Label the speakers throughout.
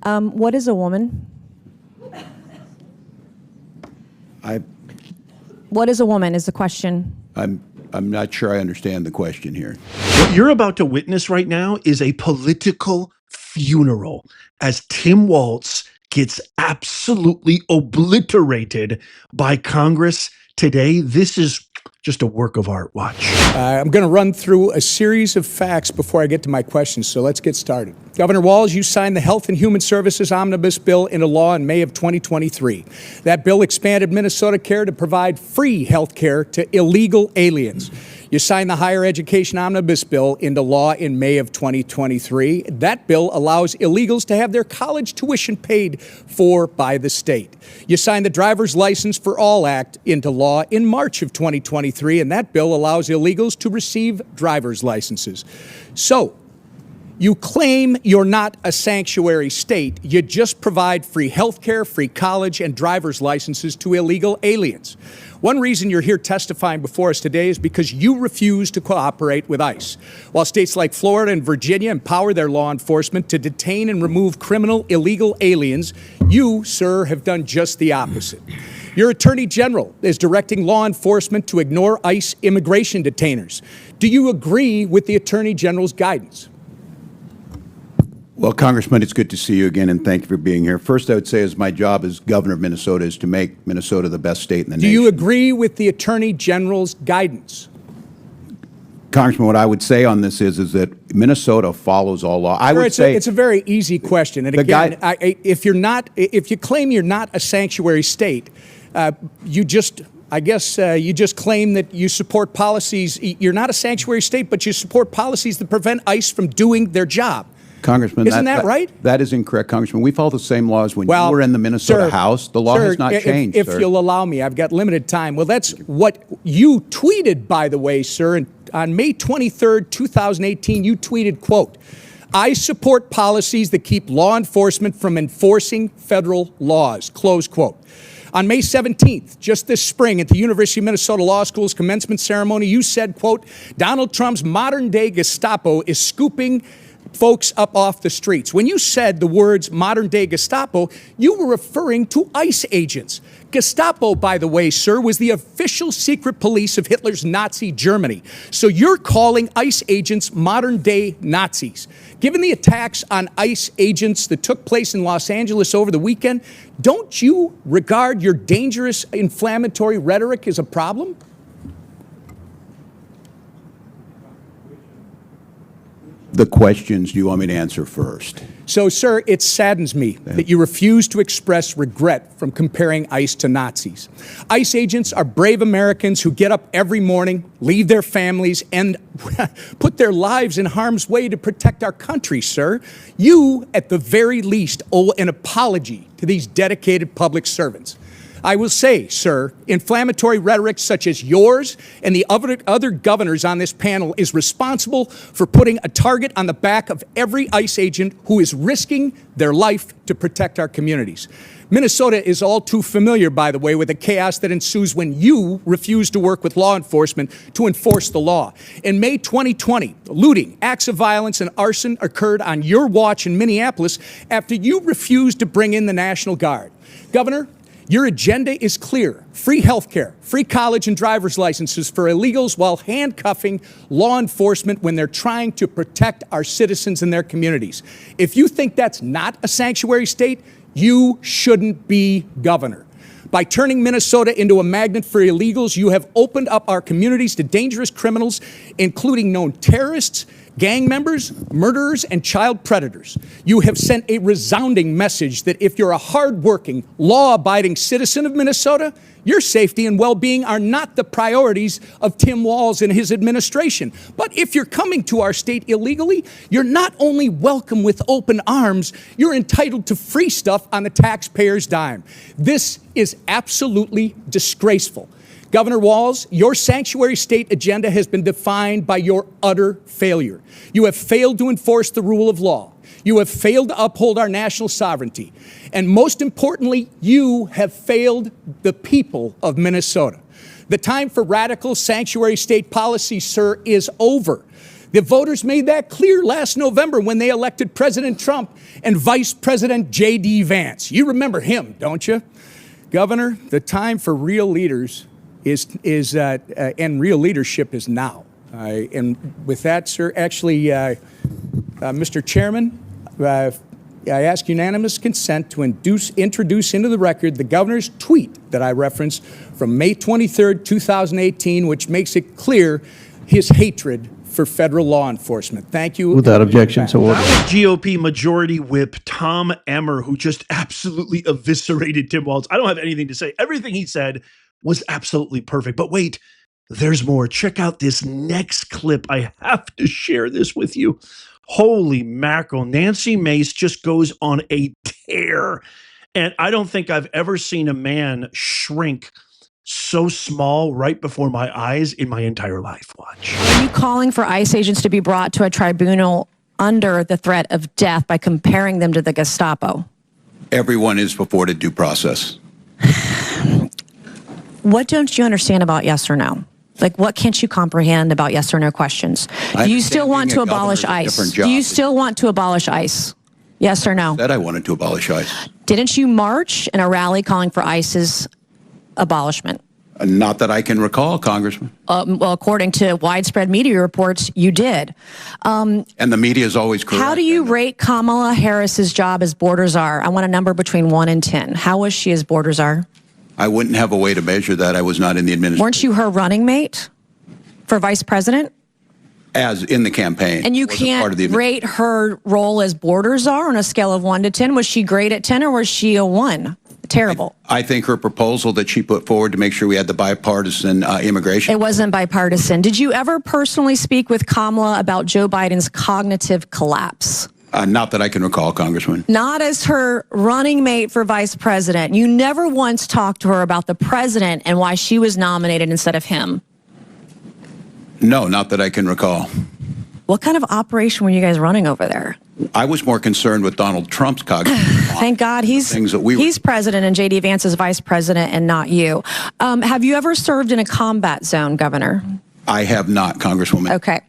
Speaker 1: What is a woman? What is a woman is the question.
Speaker 2: I'm not sure I understand the question here.
Speaker 3: What you're about to witness right now is a political funeral as Tim Walz gets absolutely obliterated by Congress today. This is just a work of art. Watch.
Speaker 4: I'm going to run through a series of facts before I get to my questions, so let's get started. Governor Walz, you signed the Health and Human Services Omnibus Bill into law in May of 2023. That bill expanded Minnesota Care to provide free health care to illegal aliens. You signed the Higher Education Omnibus Bill into law in May of 2023. That bill allows illegals to have their college tuition paid for by the state. You signed the Driver's License for All Act into law in March of 2023, and that bill allows illegals to receive driver's licenses. So, you claim you're not a sanctuary state. You just provide free health care, free college, and driver's licenses to illegal aliens. One reason you're here testifying before us today is because you refuse to cooperate with ICE. While states like Florida and Virginia empower their law enforcement to detain and remove criminal illegal aliens, you, sir, have done just the opposite. Your Attorney General is directing law enforcement to ignore ICE immigration detainers. Do you agree with the Attorney General's guidance?
Speaker 2: Well, Congressman, it's good to see you again, and thank you for being here. First, I would say as my job as governor of Minnesota is to make Minnesota the best state in the nation.
Speaker 4: Do you agree with the Attorney General's guidance?
Speaker 2: Congressman, what I would say on this is that Minnesota follows all law. I would say
Speaker 4: it's a very easy question. And again, if you claim you're not a sanctuary state, you just claim that you support policies. You're not a sanctuary state, but you support policies that prevent ICE from doing their job.
Speaker 2: Congressman,
Speaker 4: isn't that right?
Speaker 2: That is incorrect, Congressman. We follow the same laws when you were in the Minnesota House. The law has not changed,
Speaker 4: If you'll allow me, I've got limited time. Well, that's what you tweeted, by the way, sir. And on May 23rd, 2018, you tweeted, quote, "I support policies that keep law enforcement from enforcing federal laws," close quote. On May 17th, just this spring, at the University of Minnesota Law School's commencement ceremony, you said, quote, "Donald Trump's modern-day Gestapo is scooping folks up off the streets." When you said the words modern-day Gestapo, you were referring to ICE agents. Gestapo, by the way, sir, was the official secret police of Hitler's Nazi Germany. So you're calling ICE agents modern-day Nazis. Given the attacks on ICE agents that took place in Los Angeles over the weekend, don't you regard your dangerous inflammatory rhetoric as a problem?
Speaker 2: The questions do you want me to answer first?
Speaker 4: So, sir, it saddens me that you refuse to express regret from comparing ICE to Nazis. ICE agents are brave Americans who get up every morning, leave their families, and put their lives in harm's way to protect our country, sir. You, at the very least, owe an apology to these dedicated public servants. I will say, sir, inflammatory rhetoric such as yours and the other governors on this panel is responsible for putting a target on the back of every ICE agent who is risking their life to protect our communities. Minnesota is all too familiar, by the way, with the chaos that ensues when you refuse to work with law enforcement to enforce the law. In May 2020, looting, acts of violence, and arson occurred on your watch in Minneapolis after you refused to bring in the National Guard. Governor, your agenda is clear: free health care, free college and driver's licenses for illegals while handcuffing law enforcement when they're trying to protect our citizens and their communities. If you think that's not a sanctuary state, you shouldn't be governor. By turning Minnesota into a magnet for illegals, you have opened up our communities to dangerous criminals, including known terrorists, gang members, murderers, and child predators. You have sent a resounding message that if you're a hardworking, law-abiding citizen of Minnesota, your safety and well-being are not the priorities of Tim Walz and his administration. But if you're coming to our state illegally, you're not only welcome with open arms, you're entitled to free stuff on the taxpayer's dime. This is absolutely disgraceful. Governor Walz, your sanctuary state agenda has been defined by your utter failure. You have failed to enforce the rule of law. You have failed to uphold our national sovereignty. And most importantly, you have failed the people of Minnesota. The time for radical sanctuary state policy, sir, is over. The voters made that clear last November when they elected President Trump and Vice President J.D. Vance. You remember him, don't you? Governor, the time for real leaders and real leadership is now. And with that, sir, actually, Mr. Chairman, I ask unanimous consent to introduce into the record the governor's tweet that I referenced from May 23rd, 2018, which makes it clear his hatred for federal law enforcement. Thank you.
Speaker 2: Without objection, so ordered.
Speaker 3: That was GOP Majority Whip Tom Emmer, who just absolutely eviscerated Tim Walz. I don't have anything to say. Everything he said was absolutely perfect. But wait, there's more. Check out this next clip. I have to share this with you. Holy mackerel. Nancy Mace just goes on a tear. And I don't think I've ever seen a man shrink so small right before my eyes in my entire life. Watch.
Speaker 1: Are you calling for ICE agents to be brought to a tribunal under the threat of death by comparing them to the Gestapo?
Speaker 2: Everyone is afforded due process.
Speaker 1: What don't you understand about yes or no? Like, what can't you comprehend about yes or no questions? Do you still want to abolish ICE? Do you still want to abolish ICE? Yes or no?
Speaker 2: Said I wanted to abolish ICE.
Speaker 1: Didn't you march in a rally calling for ICE's abolishment?
Speaker 2: Not that I can recall, Congressman.
Speaker 1: Well, according to widespread media reports, you did.
Speaker 2: And the media is always correct.
Speaker 1: How do you rate Kamala Harris's job as border czar? I want a number between 1 and 10. How was she as border czar?
Speaker 2: I wouldn't have a way to measure that. I was not in the administration.
Speaker 1: Weren't you her running mate for vice president?
Speaker 2: As in the campaign.
Speaker 1: And you can't rate her role as border czar on a scale of 1 to 10. Was she great at 10 or was she a 1? Terrible.
Speaker 2: I think her proposal that she put forward to make sure we had the bipartisan immigration.
Speaker 1: It wasn't bipartisan. Did you ever personally speak with Kamala about Joe Biden's cognitive collapse?
Speaker 2: Not that I can recall, Congressman.
Speaker 1: Not as her running mate for vice president. You never once talked to her about the president and why she was nominated instead of him.
Speaker 2: No, not that I can recall.
Speaker 1: What kind of operation were you guys running over there?
Speaker 2: I was more concerned with Donald Trump's cognitive.
Speaker 1: Thank God he's president and J.D. Vance is vice president and not you. Have you ever served in a combat zone, Governor?
Speaker 2: I have not, Congresswoman.
Speaker 1: Okay.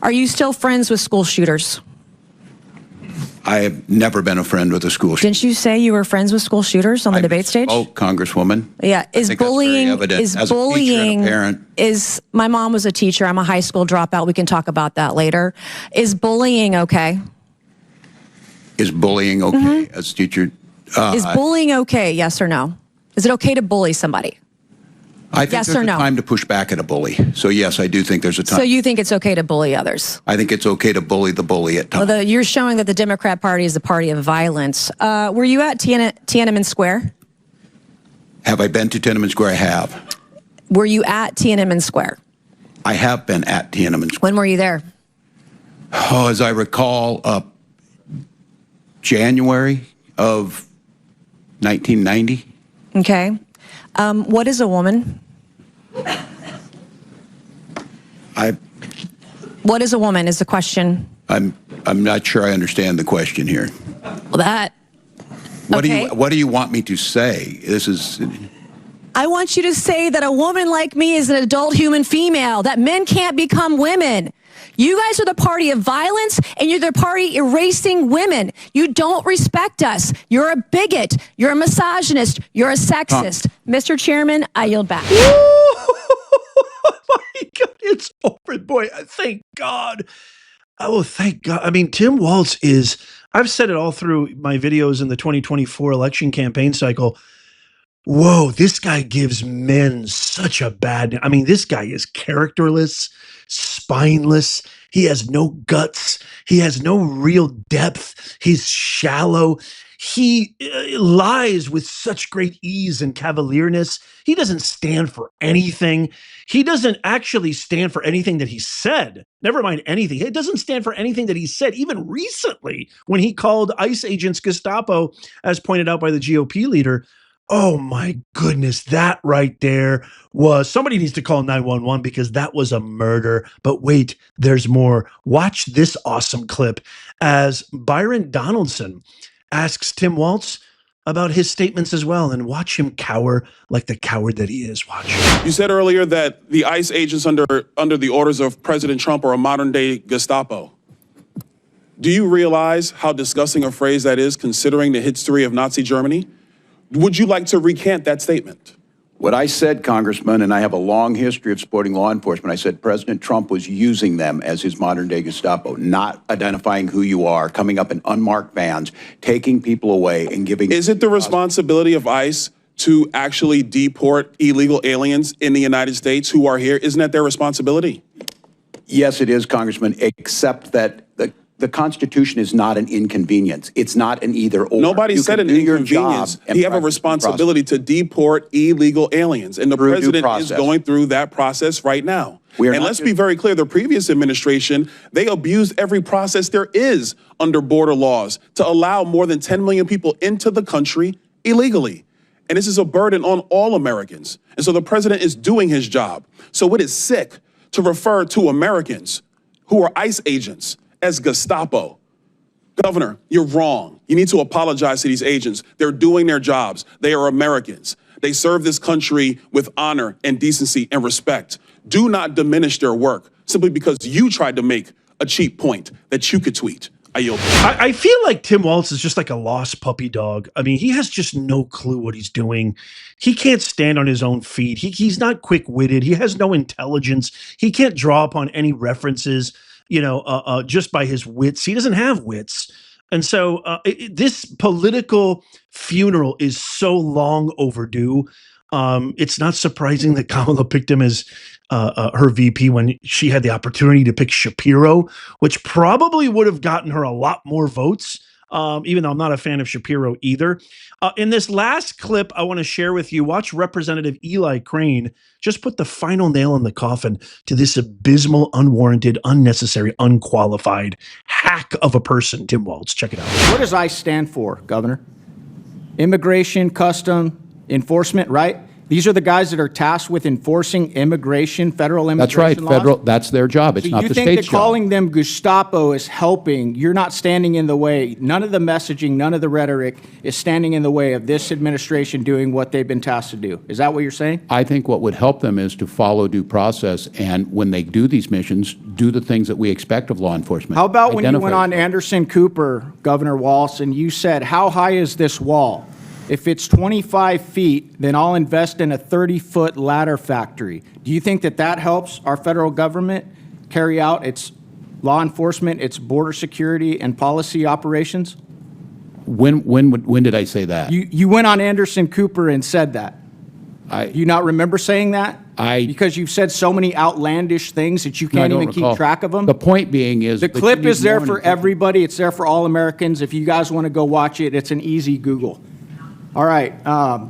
Speaker 1: Are you still friends with school shooters?
Speaker 2: I have never been a friend with a school shooter.
Speaker 1: Didn't you say you were friends with school shooters on the debate stage?
Speaker 2: Oh, Congresswoman.
Speaker 1: Yeah. Is bullying, my mom was a teacher. I'm a high school dropout. We can talk about that later. Is bullying okay?
Speaker 2: Is bullying okay as a teacher?
Speaker 1: Is bullying okay, yes or no? Is it okay to bully somebody?
Speaker 2: I think there's a time to push back at a bully. So yes, I do think there's a time.
Speaker 1: So you think it's okay to bully others?
Speaker 2: I think it's okay to bully the bully at times.
Speaker 1: Well, you're showing that the Democrat Party is the party of violence. Were you at Tiananmen Square?
Speaker 2: Have I been to Tiananmen Square? I have.
Speaker 1: Were you at Tiananmen Square?
Speaker 2: I have been at Tiananmen Square.
Speaker 1: When were you there?
Speaker 2: Oh, as I recall, January of 1990.
Speaker 1: Okay. What is a woman? What is a woman is the question.
Speaker 2: I'm not sure I understand the question here.
Speaker 1: Well,
Speaker 2: What do you want me to say? This is.
Speaker 1: I want you to say that a woman like me is an adult human female, that men can't become women. You guys are the party of violence, and you're the party erasing women. You don't respect us. You're a bigot. You're a misogynist. You're a sexist. Mr. Chairman, I yield back.
Speaker 3: Oh my God, it's over. Boy, thank God. Oh, thank God. I mean, Tim Walz is, I've said it all through my videos in the 2024 election campaign cycle. Whoa, this guy gives men such a bad, I mean, this guy is characterless, spineless. He has no guts. He has no real depth. He's shallow. He lies with such great ease and cavalierness. He doesn't stand for anything. He doesn't actually stand for anything that he said. Never mind anything. He doesn't stand for anything that he said, even recently when he called ICE agents Gestapo, as pointed out by the GOP leader. Oh my goodness, that right there was, somebody needs to call 911 because that was a murder. But wait, there's more. Watch this awesome clip as Byron Donaldson asks Tim Walz, about his statements as well and watch him cower like the coward that he is. Watch.
Speaker 5: You said earlier that the ICE agents under the orders of President Trump are a modern-day Gestapo. Do you realize how disgusting a phrase that is, considering the history of Nazi Germany? Would you like to recant that statement?
Speaker 2: What I said, Congressman, and I have a long history of supporting law enforcement, I said President Trump was using them as his modern-day Gestapo, not identifying who you are, coming up in unmarked vans, taking people away and giving...
Speaker 5: Is it the responsibility of ICE to actually deport illegal aliens in the United States who are here? Isn't that their responsibility?
Speaker 2: Yes, it is, Congressman, except that the Constitution is not an inconvenience. It's not an either-or.
Speaker 5: Nobody said an inconvenience. You have a responsibility to deport illegal aliens, and the president is going through that process right now. And let's be very clear, the previous administration, they abused every process there is under border laws to allow more than 10 million people into the country illegally. And this is a burden on all Americans. And so the president is doing his job. So it is sick to refer to Americans who are ICE agents as Gestapo. Governor, you're wrong. You need to apologize to these agents. They're doing their jobs. They are Americans. They serve this country with honor and decency and respect. Do not diminish their work simply because you tried to make a cheap point that you could tweet. I yield.
Speaker 3: I feel like Tim Walz is just like a lost puppy dog. I mean, he has just no clue what he's doing. He can't stand on his own feet. He's not quick-witted. He has no intelligence. He can't draw upon any references, just by his wits. He doesn't have wits. And so this political funeral is so long overdue. It's not surprising that Kamala picked him as her VP when she had the opportunity to pick Shapiro, which probably would have gotten her a lot more votes, even though I'm not a fan of Shapiro either. In this last clip I want to share with you, watch Representative Eli Crane just put the final nail in the coffin to this abysmal, unwarranted, unnecessary, unqualified hack of a person, Tim Walz. Check it out.
Speaker 6: What does ICE stand for, Governor? Immigration, Custom, Enforcement, right? These are the guys that are tasked with enforcing immigration, federal immigration laws?
Speaker 7: That's right. That's their job. It's not the state's job.
Speaker 6: So you think that calling them Gestapo is helping? You're not standing in the way. None of the messaging, none of the rhetoric is standing in the way of this administration doing what they've been tasked to do. Is that what you're saying?
Speaker 7: I think what would help them is to follow due process, and when they do these missions, do the things that we expect of law enforcement.
Speaker 6: How about when you went on Anderson Cooper, Governor Walz, and you said, how high is this wall? If it's 25 feet, then I'll invest in a 30-foot ladder factory. Do you think that that helps our federal government carry out its law enforcement, its border security and policy operations?
Speaker 7: When did I say that?
Speaker 6: You went on Anderson Cooper and said that. Do you not remember saying that? Because you've said so many outlandish things that you can't even keep track of them?
Speaker 7: The point being is...
Speaker 6: The clip is there for everybody. It's there for all Americans. If you guys want to go watch it, it's an easy Google. All right,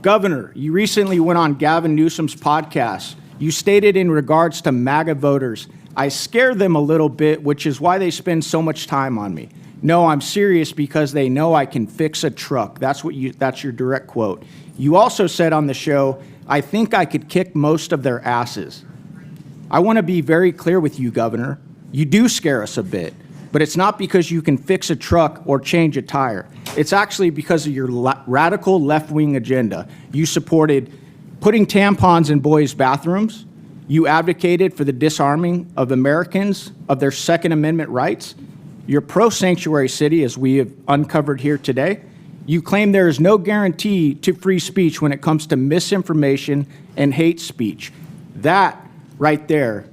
Speaker 6: Governor, you recently went on Gavin Newsom's podcast. You stated in regards to MAGA voters, I scare them a little bit, which is why they spend so much time on me. No, I'm serious because they know I can fix a truck. That's your direct quote. You also said on the show, I think I could kick most of their asses. I want to be very clear with you, Governor. You do scare us a bit. But it's not because you can fix a truck or change a tire. It's actually because of your radical left-wing agenda. You supported putting tampons in boys' bathrooms. You advocated for the disarming of Americans of their Second Amendment rights. You're pro-sanctuary city, as we have uncovered here today. You claim there is no guarantee to free speech when it comes to misinformation and hate speech. That right there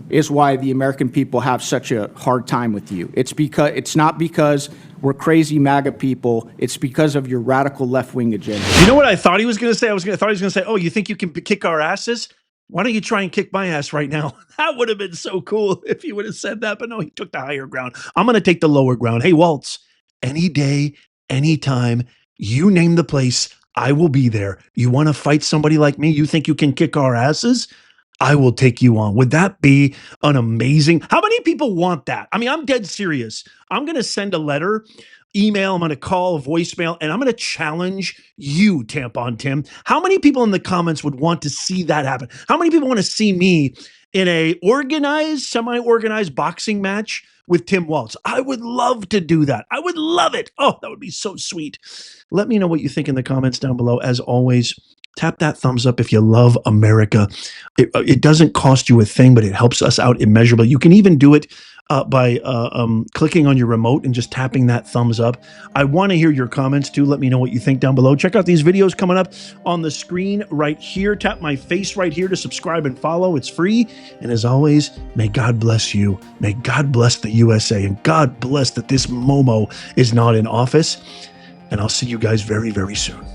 Speaker 6: is why the American people have such a hard time with you. It's not because we're crazy MAGA people. It's because of your radical left-wing agenda.
Speaker 3: You know what I thought he was going to say? I thought he was going to say, oh, you think you can kick our asses? Why don't you try and kick my ass right now? That would have been so cool if he would have said that. But no, he took the higher ground. I'm going to take the lower ground. Hey, Walz, any day, anytime, you name the place, I will be there. You want to fight somebody like me? You think you can kick our asses? I will take you on. Would that be an amazing? How many people want that? I mean, I'm dead serious. I'm going to send a letter, email, I'm going to call, voicemail, and I'm going to challenge you, Tampon Tim. How many people in the comments would want to see that happen? How many people want to see me in a organized, semi-organized boxing match with Tim Walz. I would love to do that. I would love it. Oh, that would be so sweet. Let me know what you think in the comments down below. As always, tap that thumbs up if you love America. It doesn't cost you a thing, but it helps us out immeasurably. You can even do it by clicking on your remote and just tapping that thumbs up. I want to hear your comments too. Let me know what you think down below. Check out these videos coming up on the screen right here. Tap my face right here to subscribe and follow. It's free. And as always, may God bless you. May God bless the USA. And God bless that this Momo is not in office. And I'll see you guys very, very soon.